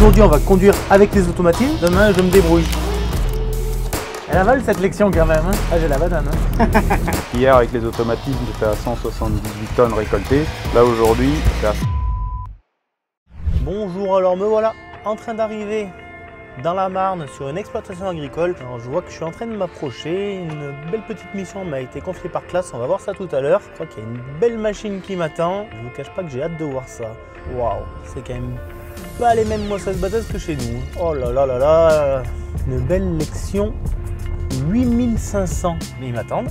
Aujourd'hui, on va conduire avec les automatismes. Demain, je me débrouille. Elle avale cette lection quand même. Hein. Ah, j'ai la banane. Hein. Hier, avec les automatismes, j'étais à 178 tonnes récoltées. Là, aujourd'hui, c'est à... Bonjour, alors me voilà en train d'arriver dans la Marne sur une exploitation agricole. Alors, je vois que je suis en train de m'approcher. Une belle petite mission m'a été confiée par classe. On va voir ça tout à l'heure. Je crois qu'il y a une belle machine qui m'attend. Je vous cache pas que j'ai hâte de voir ça. Waouh, c'est quand même pas les mêmes moissonneuses-batteuses que chez nous. Oh là là là là, une belle lection 8500. Mais ils m'attendent.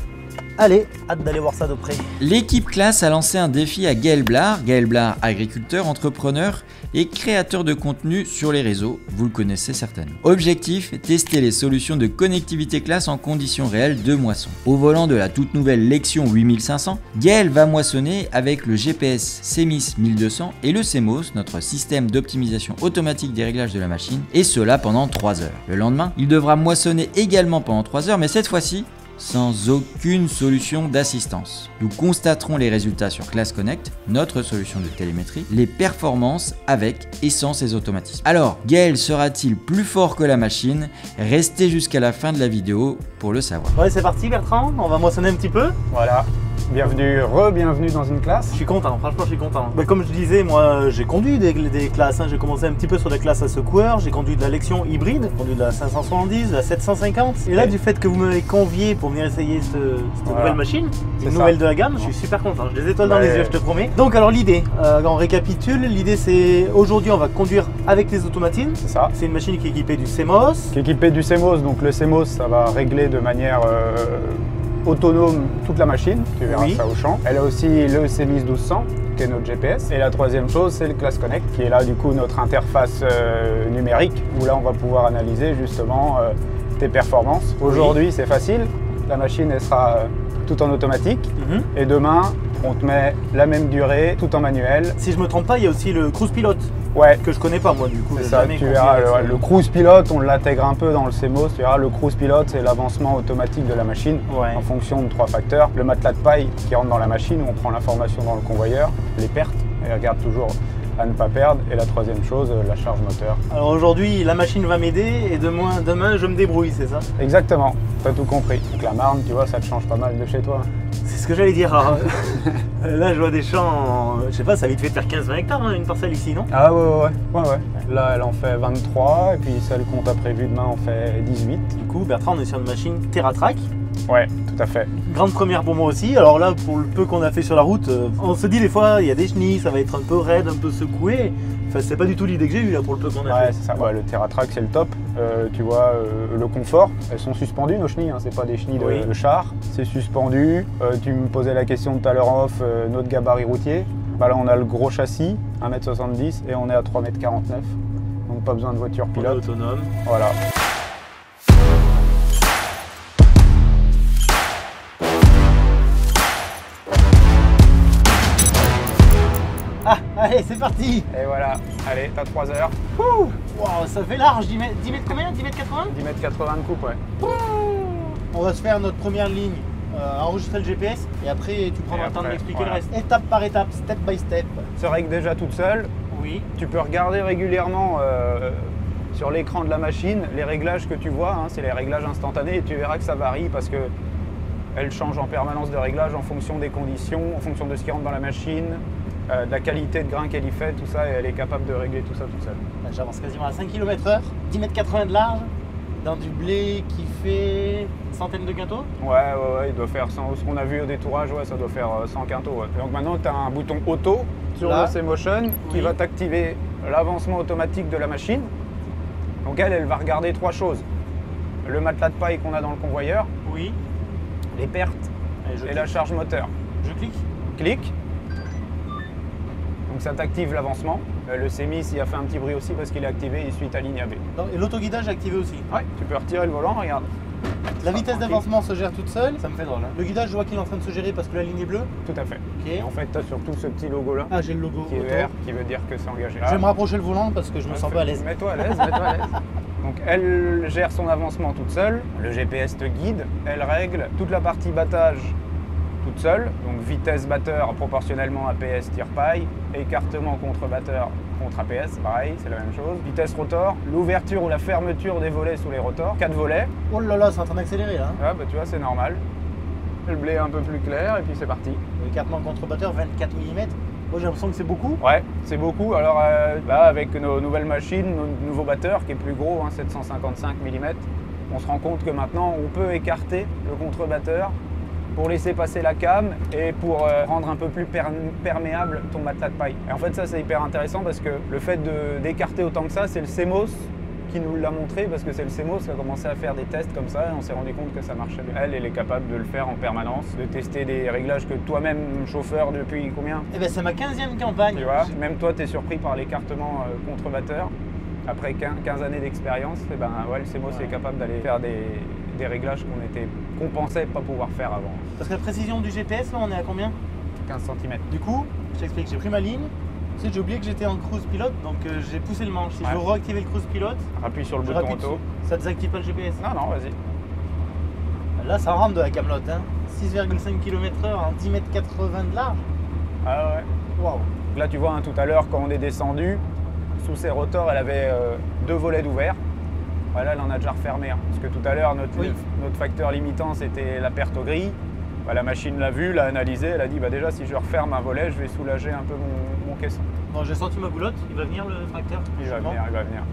Allez, hâte d'aller voir ça de près. L'équipe classe a lancé un défi à Gaël Blard, agriculteur, entrepreneur et créateur de contenu sur les réseaux, vous le connaissez certainement. Objectif, tester les solutions de connectivité classe en conditions réelles de moisson. Au volant de la toute nouvelle Lexion 8500, Gaël va moissonner avec le GPS CEMIS 1200 et le CMOS, notre système d'optimisation automatique des réglages de la machine, et cela pendant 3 heures. Le lendemain, il devra moissonner également pendant 3 heures, mais cette fois-ci, sans aucune solution d'assistance. Nous constaterons les résultats sur Class Connect, notre solution de télémétrie, les performances avec et sans ces automatismes. Alors, Gaël sera-t-il plus fort que la machine? Restez jusqu'à la fin de la vidéo pour le savoir. Ouais, c'est parti Bertrand, on va moissonner un petit peu. Voilà. Bienvenue, bienvenue dans une classe. Je suis content, franchement je suis content. Mais comme je disais, moi j'ai conduit des classes, hein. J'ai commencé un petit peu sur des classes à secoueur, j'ai conduit de la Lexion hybride, j'ai conduit de la 570, de la 750. Et là, du fait que vous m'avez convié pour venir essayer cette nouvelle machine, une nouvelle de la gamme, je suis super content, j'ai des étoiles dans les yeux, je te promets. Donc alors l'idée, on récapitule, l'idée c'est aujourd'hui on va conduire avec les automatismes. C'est ça. C'est une machine qui est équipée du CMOS. Qui est équipée du CMOS, donc le CMOS ça va régler de manière autonome toute la machine, tu verras ça au champ. Elle a aussi le CEMIS 1200 qui est notre GPS. Et la troisième chose, c'est le Class Connect qui est là du coup notre interface numérique où là on va pouvoir analyser justement tes performances. Aujourd'hui c'est facile, la machine elle sera tout en automatique et demain on te met la même durée tout en manuel. Si je me trompe pas, il y a aussi le Cruise Pilot. Ouais. Que je connais pas moi du coup. C'est ça, tu verras le Cruise Pilot, on l'intègre un peu dans le CMOS. Tu verras le Cruise Pilot, c'est l'avancement automatique de la machine en fonction de 3 facteurs. Le matelas de paille qui rentre dans la machine, où on prend l'information dans le convoyeur, les pertes, et regarde toujours à ne pas perdre. Et la troisième chose, la charge moteur. Alors aujourd'hui, la machine va m'aider et demain je me débrouille, c'est ça? Exactement, tu as tout compris. Donc la Marne, tu vois, ça te change pas mal de chez toi. C'est ce que j'allais dire. Alors, là, je vois des champs, je sais pas, ça va vite fait de faire 15-20 hectares, hein, une parcelle ici, non? Ah ouais. Là, elle en fait 23, et puis celle qu'on t'a prévue demain en fait 18. Du coup, Bertrand, on est sur une machine TerraTrack. Ouais, tout à fait. Grande première pour moi aussi. Alors là, pour le peu qu'on a fait sur la route, on se dit des fois, il y a des chenilles, ça va être un peu raide, un peu secoué. Enfin, c'est pas du tout l'idée que j'ai eue là pour le peu qu'on a fait. Ouais, c'est ça. Ouais, le TerraTrack, c'est le top. Tu vois, le confort, elles sont suspendues nos chenilles, hein. C'est pas des chenilles de char. C'est suspendu. Tu me posais la question tout à l'heure en off, notre gabarit routier. Bah là, on a le gros châssis, 1m70 et on est à 3m49. Donc pas besoin de voiture pilote. Autonome. Voilà. Ah, allez, c'est parti. Et voilà, allez, t'as 3 heures. Wow, ça fait large, 10 mètres combien? 10 mètres 80? 10 mètres 80 de coupe, ouais. On va se faire notre première ligne, enregistrer le GPS et après tu prendras le temps de m'expliquer le reste. Étape par étape, step by step. Se règle déjà toute seule. Oui. Tu peux regarder régulièrement sur l'écran de la machine les réglages que tu vois, hein, c'est les réglages instantanés et tu verras que ça varie parce que elle change en permanence de réglage en fonction des conditions, en fonction de ce qui rentre dans la machine, de la qualité de grain qu'elle y fait, tout ça, et elle est capable de régler tout ça toute seule. J'avance quasiment à 5 km/h, 10 mètres 80 de large, dans du blé qui fait une centaine de quintaux. Ouais, il doit faire 100, ce qu'on a vu au détourage, ouais, ça doit faire 100 quintaux. Ouais. Donc maintenant, tu as un bouton auto sur le C-Motion qui va t'activer l'avancement automatique de la machine. Donc elle va regarder 3 choses. Le matelas de paille qu'on a dans le convoyeur, les pertes et la charge moteur. Je clique. Clique. Donc ça t'active l'avancement. Le CEMIS il a fait un petit bruit aussi parce qu'il est activé, il suit ta ligne AB. Et l'autoguidage est activé aussi. Ouais, tu peux retirer le volant, regarde. La vitesse d'avancement se gère toute seule. Ça me fait drôle. Hein. Le guidage, je vois qu'il est en train de se gérer parce que la ligne est bleue. Tout à fait. Okay. Et en fait, tu as surtout ce petit logo là. Ah, j'ai le logo qui est vert, qui veut dire que c'est engagé. Je vais me rapprocher le volant parce que je me sens pas à l'aise. Mets-toi à l'aise, mets-toi à l'aise. Donc elle gère son avancement toute seule. Le GPS te guide. Elle règle toute la partie battage toute seule. Donc vitesse batteur proportionnellement à PS tire-paille. Écartement contre batteur contre APS, pareil, c'est la même chose. Vitesse rotor, l'ouverture ou la fermeture des volets sous les rotors, 4 volets. Oh là là, c'est en train d'accélérer là. Ah bah tu vois, c'est normal. Le blé est un peu plus clair et puis c'est parti. L'écartement contre-batteur, 24 mm. Moi j'ai l'impression que c'est beaucoup. Ouais, c'est beaucoup. Alors là, avec nos nouvelles machines, nos nouveaux batteurs qui est plus gros, hein, 755 mm, on se rend compte que maintenant on peut écarter le contre-batteur pour laisser passer la cam et pour rendre un peu plus perméable ton matelas de paille. Et en fait ça c'est hyper intéressant parce que le fait d'écarter autant que ça, c'est le CMOS qui nous l'a montré, parce que c'est le CMOS qui a commencé à faire des tests comme ça et on s'est rendu compte que ça marchait bien. Elle est capable de le faire en permanence, de tester des réglages que toi-même, chauffeur, depuis combien? Eh ben c'est ma 15e campagne. Tu vois, même toi tu es surpris par l'écartement contre-batteur. Après 15 années d'expérience, eh ben, ouais, le CMOS est capable d'aller faire des réglages qu'on pensait pas pouvoir faire avant. Parce que la précision du GPS, là, on est à combien? 15 cm. Du coup, je t'explique, j'ai pris ma ligne. Tu sais, j'ai oublié que j'étais en cruise pilote, donc j'ai poussé le manche. Si je veux réactiver le cruise pilote, appuie sur le bouton auto. Ça désactive pas le GPS? Non, vas-y. Là, ça rentre de la camelote, hein. 6,5 km/h en 10,80 m de large. Ah ouais. Waouh. Là, tu vois, hein, tout à l'heure, quand on est descendu, sous ses rotors, elle avait 2 volets d'ouvert. Voilà, elle en a déjà refermé. Hein. Parce que tout à l'heure, notre facteur limitant, c'était la perte au gris. Bah, la machine l'a vu, l'a analysé, elle a dit bah, déjà si je referme un volet, je vais soulager un peu mon caisson. Bon, j'ai sorti ma boulotte, il va venir le tracteur? Il va venir.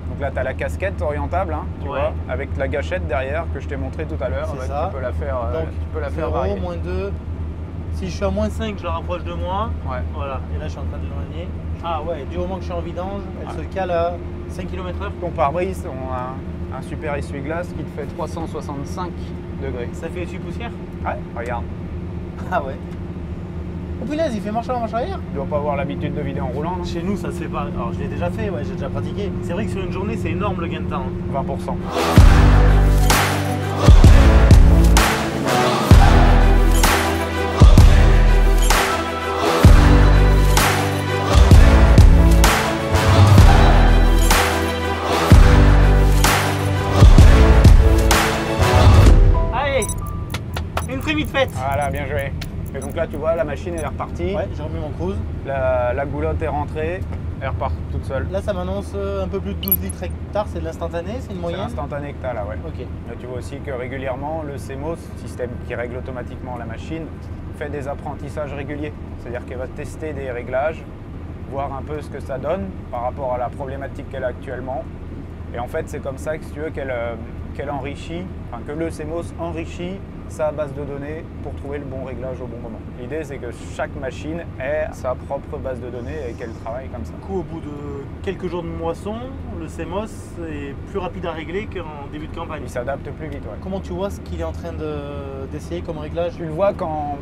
Donc là, tu as la casquette orientable, hein, tu vois, avec la gâchette derrière que je t'ai montré tout à l'heure. C'est ça. Tu peux la faire, donc, tu peux la faire 0, varier. -2. Si je suis à -5, je la rapproche de moi. Ouais. Voilà, et là je suis en train de l'éloigner. Ah ouais, du moment que je suis en vidange, elle se cale à 5 km/h. Ton pare-brise, on a un super essuie-glace qui te fait 365 degrés. Ça fait essuie-poussière? Ouais, regarde. Ah ouais. Oh punaise, il fait marche avant, marche arrière? Tu dois pas avoir l'habitude de vider en roulant, non? Chez nous, ça se fait pas. Alors je l'ai déjà fait, ouais, j'ai déjà pratiqué. C'est vrai que sur une journée, c'est énorme le gain de temps. 20%. Vite fait. Voilà, bien joué. Et donc là, tu vois, la machine elle est repartie. Ouais, j'ai remis mon cruise. La goulotte est rentrée, elle repart toute seule. Là, ça m'annonce un peu plus de 12 litres hectare, c'est de l'instantané, c'est une moyenne? C'est l'instantané que tu as là, ouais. Ok. Là, tu vois aussi que régulièrement, le CMOS, système qui règle automatiquement la machine, fait des apprentissages réguliers. C'est-à-dire qu'elle va tester des réglages, voir un peu ce que ça donne par rapport à la problématique qu'elle a actuellement. Et en fait, c'est comme ça que, si tu veux, qu'elle enrichit, enfin que le CMOS enrichit sa base de données pour trouver le bon réglage au bon moment. L'idée, c'est que chaque machine ait sa propre base de données et qu'elle travaille comme ça. Du coup, au bout de quelques jours de moisson, le CMOS est plus rapide à régler qu'en début de campagne. Il s'adapte plus vite, ouais. Comment tu vois ce qu'il est en train d'essayer comme réglage? Tu le vois quand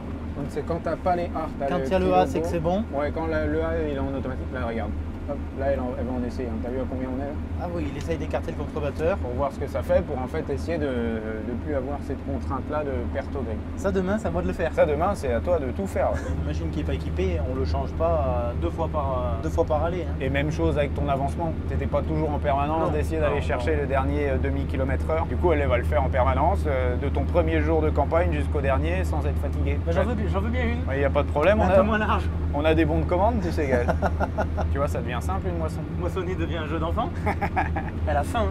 tu n'as pas les A. Quand il y a le A, c'est que c'est bon? Ouais, quand le A il est en automatique, là, regarde. Hop, là, elle va en essayer. Hein. T'as vu à combien on est là? Ah oui, il essaye d'écarter le contre-batteur. Pour voir ce que ça fait, pour en fait essayer de ne plus avoir cette contrainte-là de perte au gris. Ça, demain, c'est à moi de le faire. Ça, demain, c'est à toi de tout faire. Une machine qui n'est pas équipée, on ne le change pas deux fois par aller. Hein. Et même chose avec ton avancement. Tu n'étais pas toujours en permanence d'essayer d'aller chercher le dernier demi-kilomètre-heure. Du coup, elle va le faire en permanence, de ton premier jour de campagne jusqu'au dernier, sans être fatigué. J'en veux bien une. Il n'y a pas de problème. Un peu moins large. On a des bons de commande, tu sais, Gaël. Tu vois, ça devient simple une moisson. Moissonner devient un jeu d'enfant. À la fin.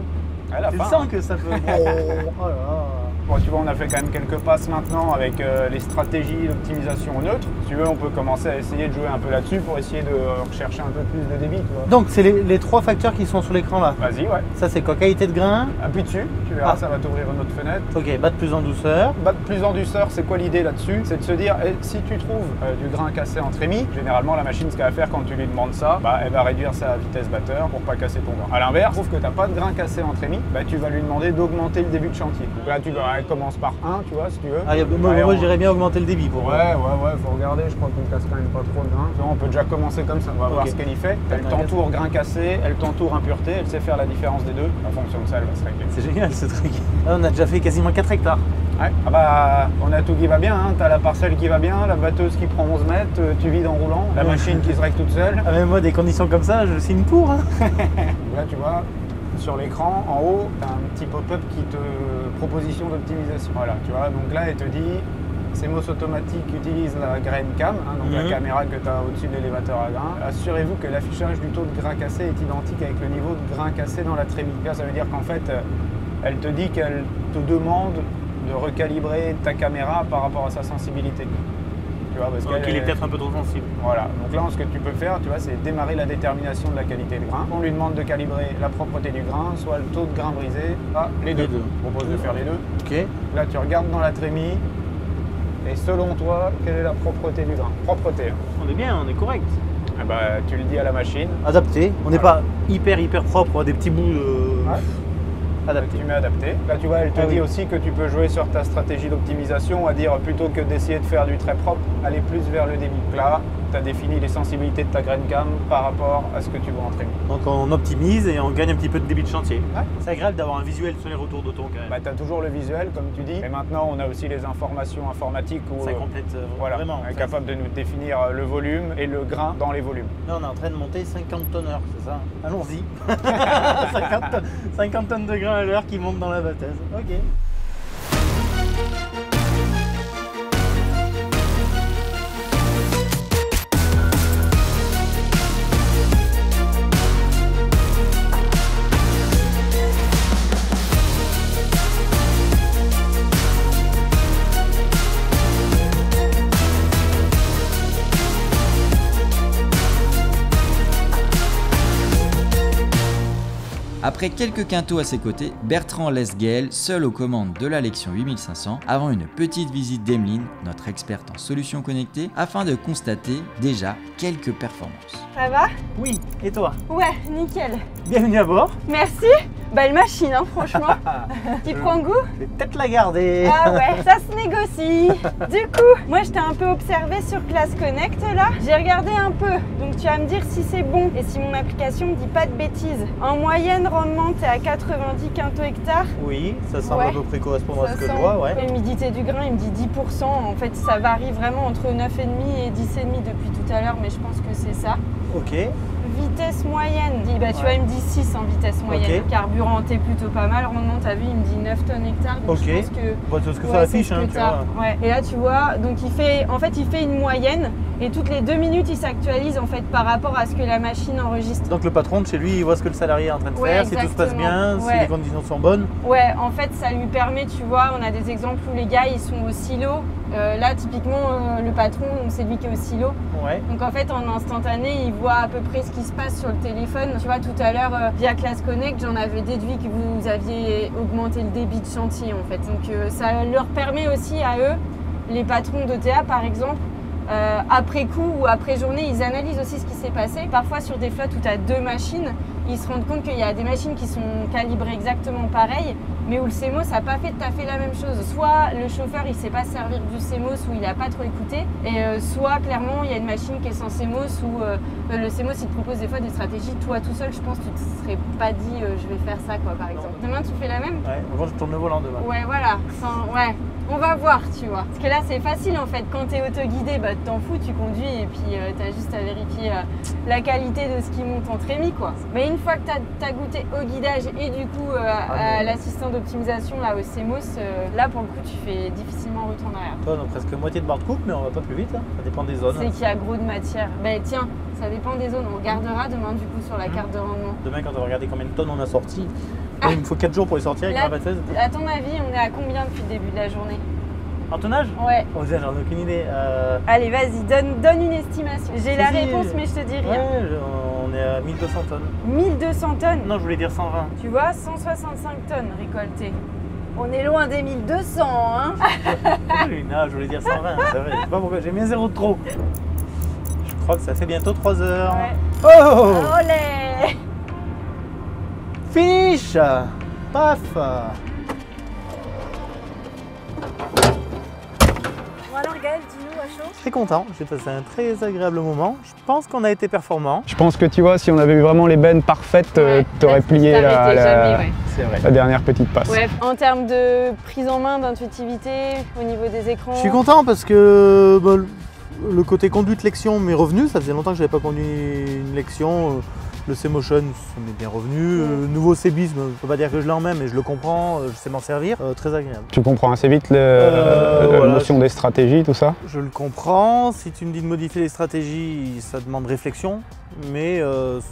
À la fin. Tu sens que ça peut. Oh là là. Bon, tu vois, on a fait quand même quelques passes maintenant avec les stratégies d'optimisation neutre. Si tu veux, on peut commencer à essayer de jouer un peu là-dessus pour essayer de rechercher un peu plus de débit. Tu vois. Donc, c'est les trois facteurs qui sont sur l'écran là. Vas-y, ouais. Ça, c'est quoi? Qualité de grain. Appuie dessus, tu verras, ça va t'ouvrir une autre fenêtre. Ok, battre plus en douceur. Battre plus en douceur, c'est quoi l'idée là-dessus? C'est de se dire, si tu trouves du grain cassé en trémie, généralement la machine, ce qu'elle va faire quand tu lui demandes ça, elle va réduire sa vitesse batteur pour pas casser ton grain. A l'inverse, trouve que tu n'as pas de grain cassé en trémie, tu vas lui demander d'augmenter le début de chantier. Donc là, elle commence par 1, tu vois, si tu veux. Ah, moi, j'irais bien augmenter le débit pour. Ouais, faut regarder, je crois qu'on casse quand même pas trop de grain. On peut déjà commencer comme ça, on va voir ce qu'elle y fait. Elle t'entoure grain cassé, elle t'entoure impureté, elle sait faire la différence des deux. En fonction de ça, elle va se régler. C'est génial ce truc. Là, on a déjà fait quasiment 4 hectares. Ouais, on a tout qui va bien, hein. T'as la parcelle qui va bien, la batteuse qui prend 11 mètres, tu vides en roulant, la machine qui se règle toute seule. Ah, même moi, des conditions comme ça, je signe pour. Hein. Là, tu vois, sur l'écran, en haut, tu as un petit pop-up qui te proposition d'optimisation. Voilà, tu vois, donc là, elle te dit CMOS automatique utilise la grain cam, donc la caméra que tu as au-dessus de l'élévateur à grains. Assurez-vous que l'affichage du taux de grain cassé est identique avec le niveau de grain cassé dans la trémie. Ça veut dire qu'en fait, elle te dit qu'elle te demande de recalibrer ta caméra par rapport à sa sensibilité. Tu vois, parce qu'il est peut-être un peu trop sensible. Voilà, donc là ce que tu peux faire, tu vois, c'est démarrer la détermination de la qualité de grain. On lui demande de calibrer la propreté du grain, soit le taux de grain brisé, les deux. On propose de faire les deux. Ok. Là tu regardes dans la trémie, et selon toi, quelle est la propreté du grain? Propreté. On est bien, on est correct. Eh ben, tu le dis à la machine. Adapté, on n'est pas hyper propre, on a des petits bouts adapté. Tu mets adapté. Là, tu vois, elle te dit aussi que tu peux jouer sur ta stratégie d'optimisation, à dire plutôt que d'essayer de faire du très propre, aller plus vers le débit. Là, tu as défini les sensibilités de ta grain cam par rapport à ce que tu veux en trémie. Donc on optimise et on gagne un petit peu de débit de chantier. Ouais. C'est agréable d'avoir un visuel sur les retours d'auto quand même. Bah, tu as toujours le visuel, comme tu dis. Et maintenant, on a aussi les informations informatiques où ça complète voilà, vraiment. On est capable de nous définir le volume et le grain dans les volumes. Là, on est en train de monter 50 tonnes heure, c'est ça? Allons-y. 50 tonnes de grain à l'heure qui montent dans la batteuse. Ok. Après quelques quintaux à ses côtés, Bertrand laisse Gaël seul aux commandes de la Lexion 8500 avant une petite visite d'Emeline, notre experte en solutions connectées, afin de constater déjà quelques performances. Ça va? Oui, et toi? Ouais, nickel. Bienvenue à bord. Merci. Belle machine, hein, franchement. Tu prends goût? Je vais peut-être la garder. Ah ouais, ça se négocie. Du coup, moi je t'ai un peu observé sur Class Connect là. J'ai regardé un peu, donc tu vas me dire si c'est bon et si mon application me dit pas de bêtises. En moyenne, rendement, t'es à 90 quintaux hectares. Oui, ça semble à peu près correspondre à ce que je vois. Ouais. L'humidité du grain, il me dit 10%. En fait, ça varie vraiment entre 9,5 et 10,5 depuis tout à l'heure, mais je pense que c'est ça. Ok. Vitesse moyenne, bah, tu vois, il me dit 6 en vitesse moyenne. Okay. Carburant, t'es plutôt pas mal. Rendement, t'as vu, il me dit 9 tonnes hectares. Donc je pense que c'est ce que ça affiche, hein, tu vois. Ouais. Et là, tu vois, donc il fait une moyenne et toutes les 2 minutes, il s'actualise en fait par rapport à ce que la machine enregistre. Donc le patron de chez lui, il voit ce que le salarié est en train de faire, si tout se passe bien, si les conditions sont bonnes. Ouais, en fait, ça lui permet, tu vois, on a des exemples où les gars, ils sont au silo. Là, typiquement, le patron, c'est lui qui est au silo. Ouais. Donc en fait, en instantané, il voit à peu près ce qui se passe sur le téléphone. Tu vois, tout à l'heure, via Class Connect, j'en avais déduit que vous aviez augmenté le débit de chantier, en fait. Donc ça leur permet aussi à eux, les patrons d'ETA, par exemple, après coup ou après journée, ils analysent aussi ce qui s'est passé. Parfois, sur des flottes où tu as 2 machines, ils se rendent compte qu'il y a des machines qui sont calibrées exactement pareil, mais où le CMOS n'a pas fait tout à fait la même chose. Soit le chauffeur il ne sait pas servir du CMOS ou il n'a pas trop écouté, et soit clairement il y a une machine qui est sans CMOS où le CMOS il te propose des fois des stratégies. Toi tout seul, je pense que tu ne te serais pas dit je vais faire ça quoi, par exemple. Demain tu fais la même? Ouais, moi je tourne le volant demain. Ouais, voilà. Ouais. On va voir, tu vois. Parce que là, c'est facile en fait. Quand tu es autoguidé, bah, t'en fous, tu conduis et puis tu as juste à vérifier la qualité de ce qui monte en trémie, quoi. Mais une fois que tu as goûté au guidage et du coup à l'assistant d'optimisation, là, au CMOS, là, pour le coup, tu fais difficilement retour en arrière. Toi, on a presque moitié de barre de coupe, mais on va pas plus vite. Hein. Ça dépend des zones. C'est qu'il y a gros de matière. Ben tiens, ça dépend des zones. On regardera demain, du coup, sur la carte de rendement. Demain, quand on va regarder combien de tonnes on a sorti, il me faut 4 jours pour les sortir avec la batteuse. À ton avis, on est à combien depuis le début de la journée? En tonnage? Ouais. Oh, j'en ai aucune idée. Allez, vas-y, donne une estimation. J'ai la réponse, mais je te dis rien. Ouais, on est à 1200 tonnes. 1200 tonnes? Non, je voulais dire 120. Tu vois, 165 tonnes récoltées. On est loin des 1200, hein? Non, je voulais dire 120, c'est vrai. Je sais pas pourquoi, j'ai mis un zéro de trop. Je crois que ça fait bientôt 3 heures. Ouais. Oh! Olé! Finish! Paf! Alors Gaël, dis-nous à chaud. Très content, j'ai passé un très agréable moment. Je pense qu'on a été performant. Je pense que tu vois, si on avait eu vraiment les bennes parfaites, t'aurais plié la dernière petite passe. Ouais. En termes de prise en main, d'intuitivité, au niveau des écrans. Je suis content parce que le côté conduite Lexion m'est revenu. Ça faisait longtemps que je n'avais pas conduit une Lexion. Le C-Motion, ça m'est bien revenu. Nouveau C-Bis, je peux pas dire que je l'ai en main, mais je le comprends, je sais m'en servir. Très agréable. Tu comprends assez vite la notion des stratégies, tout ça? Je le comprends. Si tu me dis de modifier les stratégies, ça demande réflexion, mais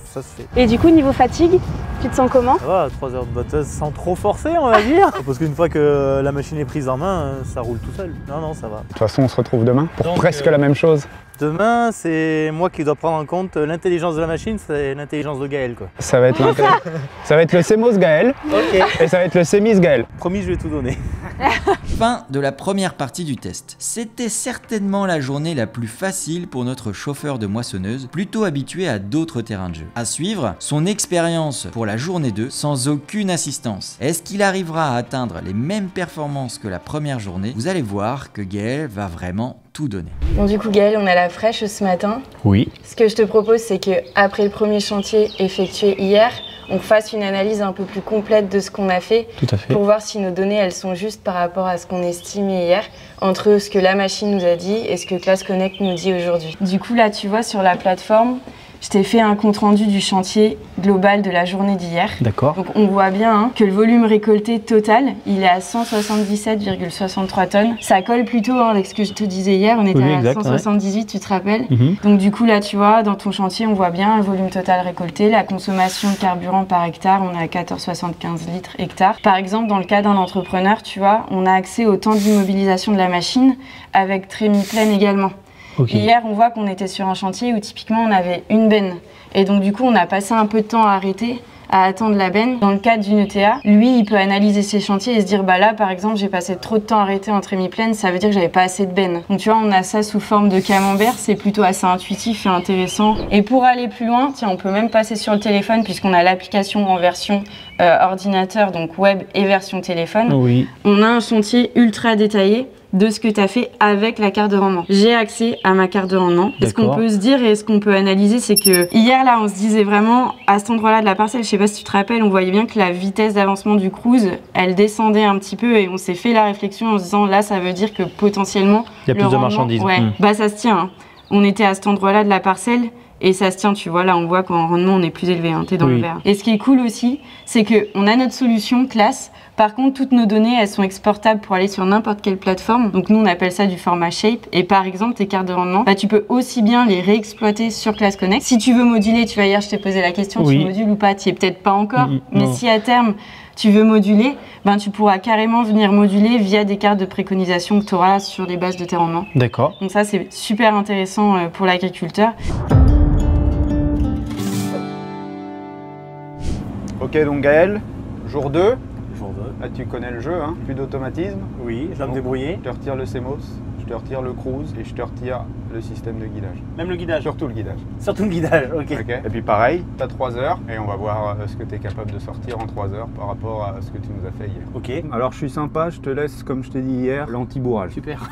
ça se fait. Et du coup, niveau fatigue, tu te sens comment? Ça va, 3 heures de botteuse sans trop forcer, on va dire. Parce qu'une fois que la machine est prise en main, ça roule tout seul. Non, ça va. De toute façon, on se retrouve demain pour Donc, presque la même chose. Demain, c'est moi qui dois prendre en compte l'intelligence de la machine, c'est l'intelligence de Gaël, quoi. Ça va être le CMOS Gaël et ça va être le CMIS Gaël. Promis, je vais tout donner. Fin de la première partie du test. C'était certainement la journée la plus facile pour notre chauffeur de moissonneuse, plutôt habitué à d'autres terrains de jeu. À suivre, son expérience pour la journée 2 sans aucune assistance. Est-ce qu'il arrivera à atteindre les mêmes performances que la première journée? Vous allez voir que Gaël va vraiment tout donner. Bon, du coup, Gaël, on a la fraîche ce matin. Oui. Ce que je te propose, c'est qu'après le premier chantier effectué hier, on fasse une analyse un peu plus complète de ce qu'on a fait. Tout à fait. Pour voir si nos données, elles sont justes par rapport à ce qu'on estimait hier, entre ce que la machine nous a dit et ce que Class Connect nous dit aujourd'hui. Du coup, là, tu vois, sur la plateforme, je t'ai fait un compte-rendu du chantier global de la journée d'hier. D'accord. Donc on voit bien que le volume récolté total, il est à 177,63 tonnes. Ça colle plutôt avec ce que je te disais hier, on était à 178, tu te rappelles. Donc du coup là, tu vois, dans ton chantier, on voit bien le volume total récolté, la consommation de carburant par hectare, on est à 14,75 litres hectare. Par exemple, dans le cas d'un entrepreneur, tu vois, on a accès au temps d'immobilisation de la machine avec trémie pleine également. Okay. Hier, on voit qu'on était sur un chantier où typiquement on avait une benne. Et donc du coup, on a passé un peu de temps à arrêter, à attendre la benne. Dans le cadre d'une ETA, lui, il peut analyser ses chantiers et se dire, bah là, par exemple, j'ai passé trop de temps arrêté en trémie pleine, ça veut dire que j'avais pas assez de benne. Donc tu vois, on a ça sous forme de camembert, c'est plutôt assez intuitif et intéressant. Et pour aller plus loin, tiens, on peut même passer sur le téléphone puisqu'on a l'application en version ordinateur, donc web et version téléphone. Oui. On a un chantier ultra détaillé de ce que tu as fait avec la carte de rendement. J'ai accès à ma carte de rendement. Et ce qu'on peut se dire et ce qu'on peut analyser, c'est que hier, là, on se disait vraiment, à cet endroit-là de la parcelle, je sais pas si tu te rappelles, on voyait bien que la vitesse d'avancement du cruise, elle descendait un petit peu et on s'est fait la réflexion en se disant, là, ça veut dire que potentiellement, il y a plus de marchandises. Ouais, bah ça se tient. Hein. On était à cet endroit-là de la parcelle. Et ça se tient, tu vois, là on voit qu'en rendement on est plus élevé, hein, t'es dans le vert. Et ce qui est cool aussi, c'est qu'on a notre solution Class. Par contre, toutes nos données, elles sont exportables pour aller sur n'importe quelle plateforme. Donc nous, on appelle ça du format Shape. Et par exemple, tes cartes de rendement, bah, tu peux aussi bien les réexploiter sur Class Connect. Si tu veux moduler, tu vois, hier je t'ai posé la question, tu modules ou pas, tu y es peut-être pas encore. Mais si à terme, tu veux moduler, ben, tu pourras carrément venir moduler via des cartes de préconisation que tu auras sur les bases de tes rendements. D'accord. Donc ça, c'est super intéressant pour l'agriculteur. Ok, donc Gaël, jour 2. Jour 2. Là, tu connais le jeu, hein, plus d'automatisme. Oui, je dois me débrouiller. Je te retire le CMOS, je te retire le cruise et je te retire le système de guidage. Même le guidage? Surtout le guidage. Surtout le guidage, ok. Et puis pareil, tu as 3 heures et on va voir ce que tu es capable de sortir en 3 heures par rapport à ce que tu nous as fait hier. Ok. Alors je suis sympa, je te laisse, comme je t'ai dit hier, l'anti-bourrage. Super.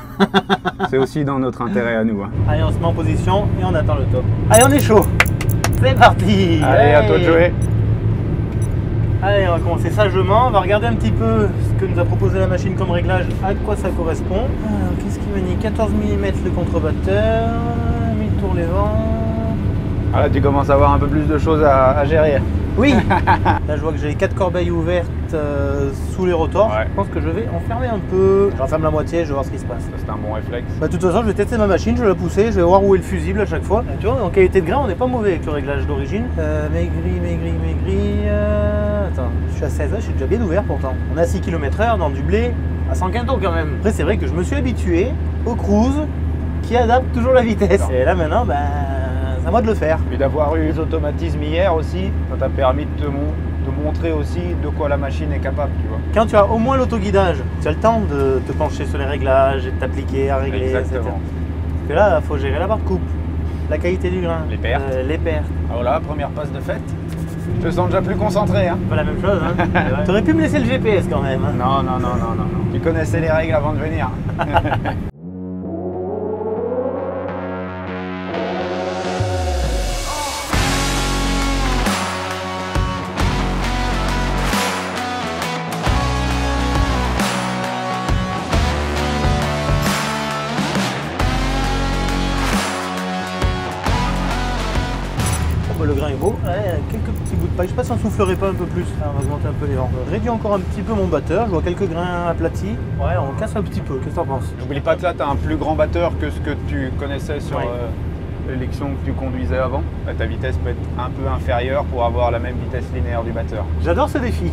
C'est aussi dans notre intérêt à nous. Hein. Allez, on se met en position et on attend le top. Allez, on est chaud. C'est parti. Allez, à toi de jouer. Allez, on va commencer sagement, on va regarder un petit peu ce que nous a proposé la machine comme réglage, à quoi ça correspond. Alors, qu'est-ce qu'il m'a dit? 14 mm le contrebatteur, 1000 tours les vents. Ah là, tu commences à avoir un peu plus de choses à gérer. Oui. Là, je vois que j'ai les 4 corbeilles ouvertes sous les rotors. Ouais. Je pense que je vais en fermer un peu. J'enferme la moitié, je vais voir ce qui se passe. Ça, c'est un bon réflexe. Bah, de toute façon, je vais tester ma machine, je vais la pousser, je vais voir où est le fusible à chaque fois. Tu vois, en qualité de grain, on n'est pas mauvais avec le réglage d'origine. Maigri. Attends, je suis à 16 heures, je suis déjà bien ouvert pourtant. On est à 6 km/h dans du blé à 100 quintaux quand même. Après, c'est vrai que je me suis habitué au cruise qui adapte toujours la vitesse. Et là maintenant, bah, c'est à moi de le faire. Et d'avoir eu les automatismes hier aussi, ça t'a permis de te montrer aussi de quoi la machine est capable, tu vois. Quand tu as au moins l'autoguidage, tu as le temps de te pencher sur les réglages et de t'appliquer à régler, Exactement. etc. Parce que là, il faut gérer la barre de coupe, la qualité du grain, les pertes. Les pertes. Alors là, première passe de fête. Je te sens déjà plus concentré. Hein. Pas la même chose, hein. T'aurais pu me laisser le GPS quand même. Hein. Non. Tu connaissais les règles avant de venir. Le grain est beau. Ouais, quelques petits bouts de paille. Je sais pas si on soufflerait pas un peu plus. On va augmenter un peu les vents. Réduis encore un petit peu mon batteur. Je vois quelques grains aplatis. Ouais, on casse un petit peu. Qu'est-ce que t'en penses? N'oublie pas que là, tu as un plus grand batteur que ce que tu connaissais sur l'élection que tu conduisais avant. Là, ta vitesse peut être un peu inférieure pour avoir la même vitesse linéaire du batteur. J'adore ce défi.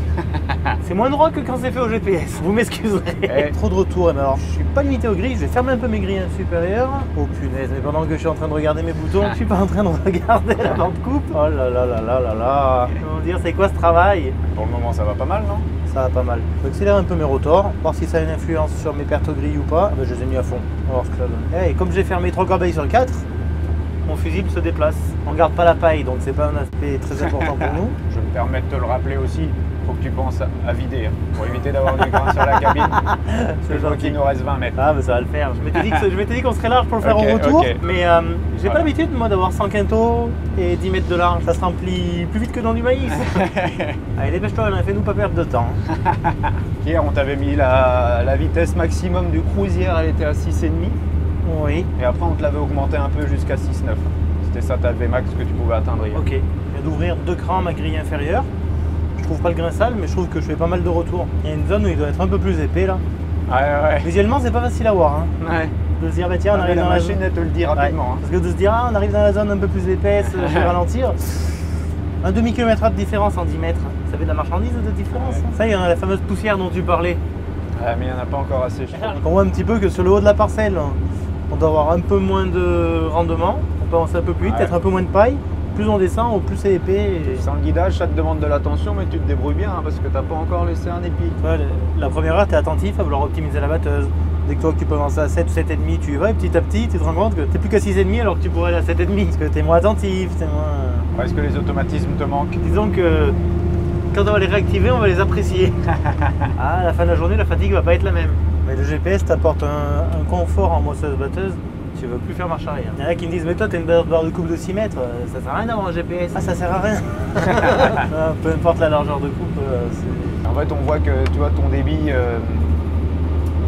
C'est moins droit que quand c'est fait au GPS. Vous m'excuserez. Trop de retour. Alors, je suis pas limité aux grilles. Je vais fermer un peu mes grilles supérieures. Oh punaise, mais pendant que je suis en train de regarder mes boutons, je suis pas en train de regarder la bande coupe. Oh là là là là là là. Comment dire, c'est quoi ce travail? Pour le moment, ça va pas mal, non? Ça va pas mal. Je vais accélérer un peu mes rotors, voir si ça a une influence sur mes pertes aux grilles ou pas. Je les ai mis à fond. On va voir ce que ça donne. Et comme j'ai fermé 3 corbeilles sur 4, mon fusible se déplace. On garde pas la paille, donc c'est pas un aspect très important pour nous. Je me permets de te le rappeler aussi. Faut que tu penses à vider, pour éviter d'avoir du grain sur la cabine. C'est gentil qu'il nous reste 20 mètres. Ah, mais ça va le faire. Je m'étais dit qu'on serait large pour le faire au retour, mais j'ai pas l'habitude moi d'avoir 100 quintaux et 10 mètres de large. Ça se remplit plus vite que dans du maïs. Allez, dépêche-toi, fais-nous pas perdre de temps. Hier, on t'avait mis la vitesse maximum du cruisière, elle était à 6,5. Oui. Et après, on te l'avait augmenté un peu jusqu'à 6,9. C'était ça ta Vmax que tu pouvais atteindre hier. Ok. Je viens d'ouvrir 2 crans à ma grille inférieure. Je trouve pas le grain sale, mais je trouve que je fais pas mal de retours. Il y a une zone où il doit être un peu plus épais là. Ouais. Visuellement, c'est pas facile à voir. Hein. Ouais. De se dire, bah tiens, on arrive la dans machine, elle te le dit rapidement. Ouais. Parce que de se dire, on arrive dans la zone un peu plus épaisse, je vais ralentir. Un demi-kilomètre de différence en 10 mètres. Ça fait de la marchandise de différence. Ouais. Ça y est, la fameuse poussière dont tu parlais. Ah, mais il n'y en a pas encore assez. On voit un petit peu que sur le haut de la parcelle, on doit avoir un peu moins de rendement. On peut avancer un peu plus vite, peut-être un peu moins de paille. Plus on descend, au plus c'est épais. Sans le guidage, ça te demande de l'attention, mais tu te débrouilles bien parce que tu n'as pas encore laissé un épi. Ouais, la première heure, tu es attentif à vouloir optimiser la batteuse. Dès que toi, tu peux avancer à 7 ou 7,5, tu y vas et petit à petit, tu te rends compte que tu n'es plus qu'à 6,5 alors que tu pourrais aller à 7,5 parce que tu es moins attentif. Est-ce que les automatismes te manquent? Disons que quand on va les réactiver, on va les apprécier. À la fin de la journée, la fatigue va pas être la même. Mais le GPS t'apporte un confort en moisseuse-batteuse. Tu veux plus faire marche arrière. Il y en a qui me disent, mais toi t'as une barre de coupe de 6 mètres, ça sert à rien d'avoir un GPS. Ah, ça sert à rien. Peu importe la largeur de coupe. En fait, on voit que tu vois ton débit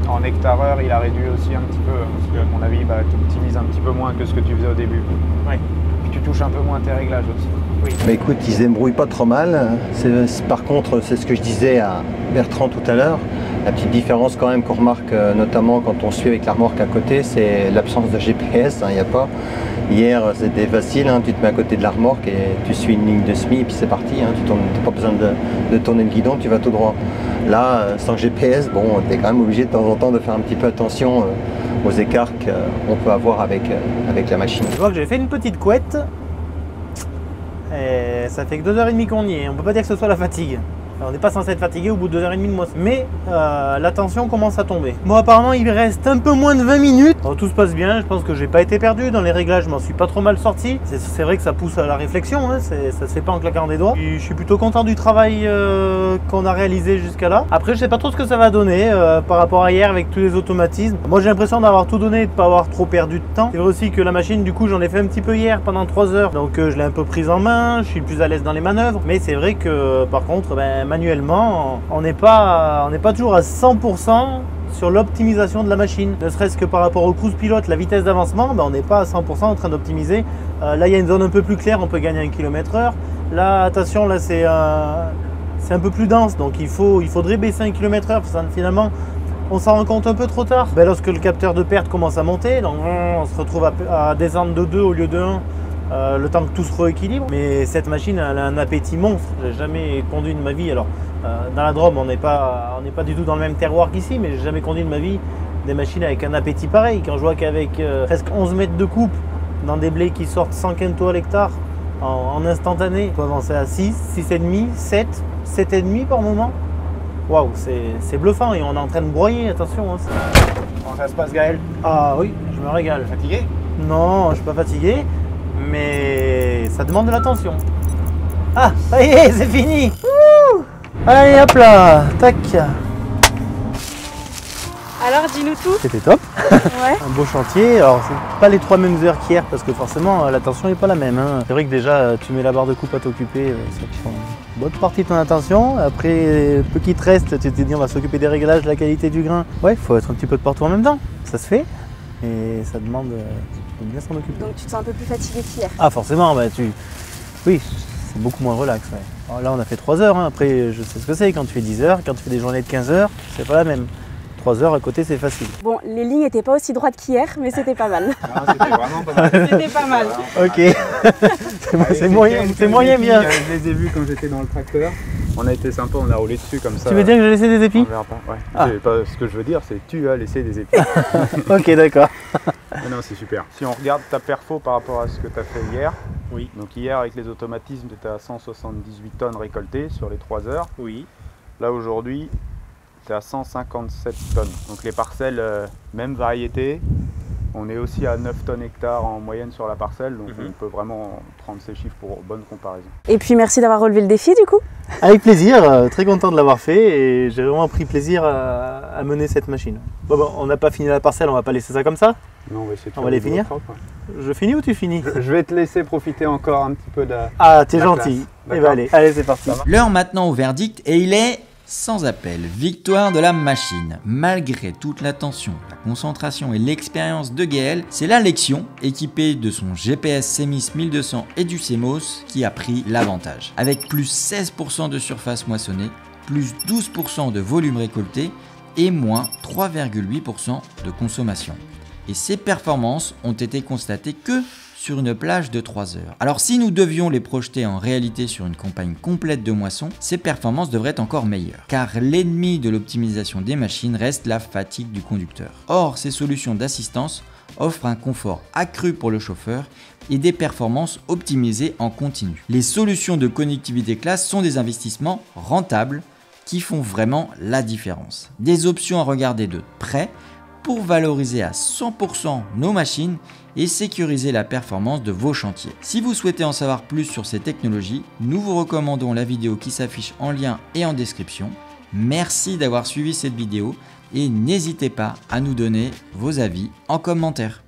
en hectare-heure, il a réduit aussi un petit peu. Parce que, à mon avis, tu optimises un petit peu moins que ce que tu faisais au début. Ouais. Puis tu touches un peu moins tes réglages aussi. Oui. Bah écoute, ils se débrouillent pas trop mal. Par contre, c'est ce que je disais à Bertrand tout à l'heure. La petite différence quand même qu'on remarque, notamment quand on suit avec la remorque à côté, c'est l'absence de GPS. Il n'y a pas. Hier, c'était facile. Tu te mets à côté de la remorque et tu suis une ligne de semi et puis c'est parti. Tu n'as pas besoin de tourner le guidon, tu vas tout droit. Là, sans GPS, bon, tu es quand même obligé de temps en temps de faire un petit peu attention aux écarts qu'on peut avoir avec la machine. Je vois que j'ai fait une petite couette. Et ça fait que 2h30 qu'on y est. On peut pas dire que ce soit la fatigue. Alors, on n'est pas censé être fatigué au bout de 2h30 de moisse. Mais la tension commence à tomber. Bon, apparemment, il reste un peu moins de 20 minutes. Alors, tout se passe bien. Je pense que j'ai pas été perdu. Dans les réglages, je m'en suis pas trop mal sorti. C'est vrai que ça pousse à la réflexion. Ça se fait pas en claquant des doigts. Et je suis plutôt content du travail qu'on a réalisé jusqu'à là. Après, je sais pas trop ce que ça va donner par rapport à hier avec tous les automatismes. Moi, j'ai l'impression d'avoir tout donné et de pas avoir trop perdu de temps. C'est vrai aussi que la machine, du coup, j'en ai fait un petit peu hier pendant 3 heures. Donc, je l'ai un peu prise en main. Je suis plus à l'aise dans les manœuvres. Mais c'est vrai que, par contre, manuellement, on n'est pas toujours à 100% sur l'optimisation de la machine. Ne serait-ce que par rapport au cruise pilote, la vitesse d'avancement, on n'est pas à 100% en train d'optimiser. Là, il y a une zone un peu plus claire, on peut gagner 1 km/h. Là, attention, là, c'est un peu plus dense, donc il faudrait baisser 1 km/h. Finalement, on s'en rend compte un peu trop tard. Lorsque le capteur de perte commence à monter, donc on se retrouve à descendre de 2 au lieu de 1. Le temps que tout se rééquilibre. Mais cette machine, elle a un appétit monstre. J'ai jamais conduit de ma vie. Alors, dans la Drôme, on n'est pas du tout dans le même terroir qu'ici, mais j'ai jamais conduit de ma vie des machines avec un appétit pareil. Quand je vois qu'avec presque 11 mètres de coupe, dans des blés qui sortent 100 quintaux à l'hectare, en instantané, on peut avancer à 6, 6,5, 7, 7,5 par moment. Waouh, c'est bluffant et on est en train de broyer, attention. Comment ça se passe, Gaël? Ah oui, je me régale. Fatigué? Non, je suis pas fatigué. Mais ça demande de l'attention. Ah, ça y est, c'est fini. Ouh, allez, hop là, tac. Alors, dis-nous tout. C'était top. Ouais. Un beau chantier. Alors, c'est pas les 3 mêmes heures qu'hier parce que forcément, la tension n'est pas la même. C'est vrai que déjà, tu mets la barre de coupe à t'occuper, ça te prend une bonne partie de ton attention. Après, peu qui te reste, tu t'es dit, on va s'occuper des réglages, de la qualité du grain. Ouais, il faut être un petit peu de partout en même temps. Ça se fait. Et ça demande de bien s'en occuper. Donc tu te sens un peu plus fatigué qu'hier. Ah forcément, Oui, c'est beaucoup moins relax. Ouais. Alors là, on a fait 3 heures. Hein. Après, je sais ce que c'est quand tu fais 10 heures. Quand tu fais des journées de 15 heures, c'est pas la même. 3 heures à côté, c'est facile. Bon, les lignes n'étaient pas aussi droites qu'hier, mais c'était pas mal. Ah, c'était vraiment pas mal. C'était pas mal. Ok. C'est moyen bien. Je les ai vus quand j'étais dans le tracteur. On a été sympa, on a roulé dessus comme ça. Tu veux dire que j'ai laissé des épis? On verra pas. Ouais. Ah. Ce que je veux dire, c'est que tu as laissé des épis. Ok, d'accord. Non, c'est super. Si on regarde ta perfo par rapport à ce que tu as fait hier, Oui. donc hier avec les automatismes, tu étais à 178 tonnes récoltées sur les 3 heures. Oui. Là aujourd'hui, tu es à 157 tonnes. Donc les parcelles, même variété, on est aussi à 9 tonnes hectares en moyenne sur la parcelle, donc on peut vraiment prendre ces chiffres pour bonne comparaison. Et puis merci d'avoir relevé le défi du coup. Avec plaisir, très content de l'avoir fait et j'ai vraiment pris plaisir à mener cette machine. Bon, on n'a pas fini la parcelle, on va pas laisser ça comme ça. Non, on va essayer de On va les finir. Je finis ou tu finis? Je vais te laisser profiter encore un petit peu de... Ah, t'es gentil. Eh ben allez, c'est parti. L'heure maintenant au verdict et il est sans appel. Victoire de la machine. Malgré toute la tension, la concentration et l'expérience de Gaël, c'est la Lexion, équipée de son GPS CEMIS 1200 et du CMOS, qui a pris l'avantage. Avec plus 16% de surface moissonnée, plus 12% de volume récolté et moins 3,8% de consommation. Et ces performances ont été constatées que sur une plage de 3 heures. Alors si nous devions les projeter en réalité sur une campagne complète de moisson, ces performances devraient être encore meilleures. Car l'ennemi de l'optimisation des machines reste la fatigue du conducteur. Or, ces solutions d'assistance offrent un confort accru pour le chauffeur et des performances optimisées en continu. Les solutions de connectivité classe sont des investissements rentables qui font vraiment la différence. Des options à regarder de près pour valoriser à 100% nos machines et sécuriser la performance de vos chantiers. Si vous souhaitez en savoir plus sur ces technologies, nous vous recommandons la vidéo qui s'affiche en lien et en description. Merci d'avoir suivi cette vidéo et n'hésitez pas à nous donner vos avis en commentaire.